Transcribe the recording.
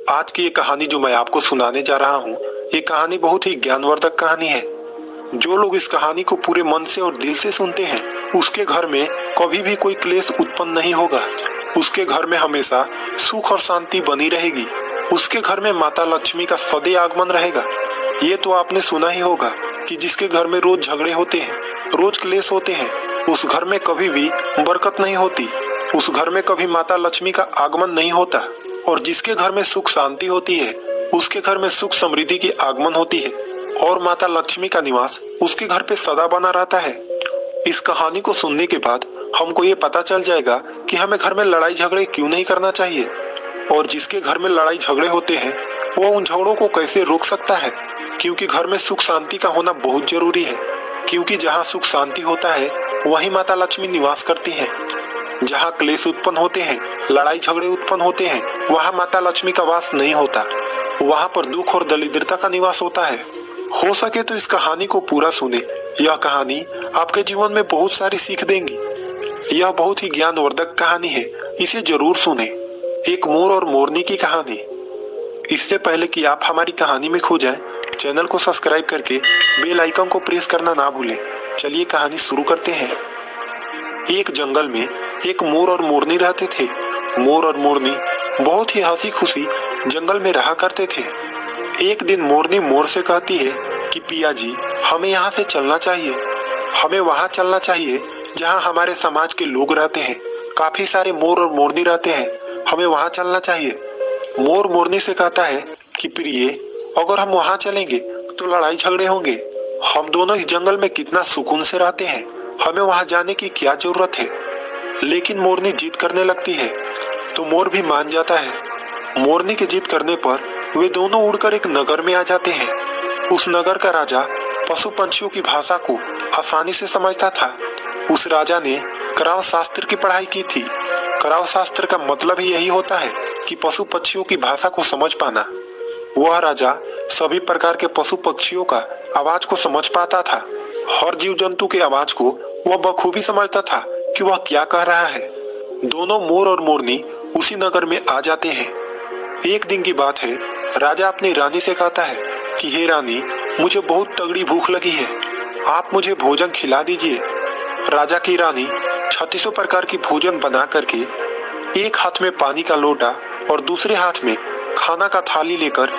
आज की ये कहानी जो मैं आपको सुनाने जा रहा हूँ, ये कहानी बहुत ही ज्ञानवर्धक कहानी है। जो लोग इस कहानी को पूरे मन से और दिल से सुनते हैं, उसके घर में कभी भी कोई क्लेश उत्पन्न नहीं होगा। उसके घर में हमेशा सुख और शांति बनी रहेगी। उसके घर में माता लक्ष्मी का सदैव आगमन रहेगा। ये तो आपने सुना ही होगा कि जिसके घर में रोज झगड़े होते हैं, रोज क्लेश होते हैं, उस घर में कभी भी बरकत नहीं होती। उस घर में कभी माता लक्ष्मी का आगमन नहीं होता। और जिसके घर में सुख शांति होती है, उसके घर में सुख समृद्धि की आगमन होती है और माता लक्ष्मी का निवास उसके घर पे सदा बना रहता है। इस कहानी को सुनने के बाद हमको ये पता चल जाएगा कि हमें घर में लड़ाई झगड़े क्यों नहीं करना चाहिए, और जिसके घर में लड़ाई झगड़े होते हैं वो उन झगड़ों को कैसे रोक सकता है। क्योंकि घर में सुख शांति का होना बहुत जरूरी है। क्योंकि जहाँ सुख शांति होता है वहीं माता लक्ष्मी निवास करती हैं। जहाँ क्लेश उत्पन्न होते हैं, लड़ाई झगड़े उत्पन्न होते हैं, वहाँ माता लक्ष्मी का वास नहीं होता। वहाँ पर दुख और दरिद्रता का निवास होता है। हो सके तो इस कहानी को पूरा सुने। यह कहानी आपके जीवन में बहुत सारी सीख देंगी। यह बहुत ही ज्ञानवर्धक कहानी है, इसे जरूर सुने। एक मोर और मोरनी की कहानी। इससे पहले कि आप हमारी कहानी में खो जाएं, चैनल को सब्सक्राइब करके बेल आइकन को प्रेस करना ना भूलें। चलिए कहानी शुरू करते हैं। एक जंगल में एक मोर और मोरनी रहते थे। मोर और मोरनी बहुत ही हंसी खुशी जंगल में रहा करते थे। एक दिन मोरनी मोर से कहती है कि पिया जी, हमें यहाँ से चलना चाहिए। हमें वहाँ चलना चाहिए जहाँ हमारे समाज के लोग रहते हैं। काफी सारे मोर और मोरनी रहते हैं, हमें वहाँ चलना चाहिए। मोर मोरनी से कहता है कि प्रिय, अगर हम वहाँ चलेंगे तो लड़ाई झगड़े होंगे। हम दोनों इस जंगल में कितना सुकून से रहते हैं, हमें वहाँ जाने की क्या जरूरत है। लेकिन मोरनी जिद करने लगती है तो मोर भी मान जाता है। मोरनी के जिद करने पर वे दोनों उड़कर एक नगर में आ जाते हैं। उस नगर का राजा पशु पंछियों की भाषा को आसानी से समझता था। उस राजा ने कराव शास्त्र की पढ़ाई की थी। कराव शास्त्र का मतलब ही यही होता है कि पशु पक्षियों की भाषा को समझ पाना। वह राजा सभी प्रकार के पशु पक्षियों का आवाज को समझ पाता था। हर जीव जंतु के आवाज को वह बखूबी समझता था कि वह क्या कह रहा है। दोनों मोर और मोरनी उसी नगर में आ जाते हैं। एक दिन की बात है, राजा अपनी रानी से कहता है कि हे रानी, मुझे बहुत तगड़ी भूख लगी है, आप मुझे भोजन खिला दीजिए। राजा की रानी 3600 प्रकार की भोजन बना करके एक हाथ में पानी का लोटा और दूसरे हाथ में खाना का थाली लेकर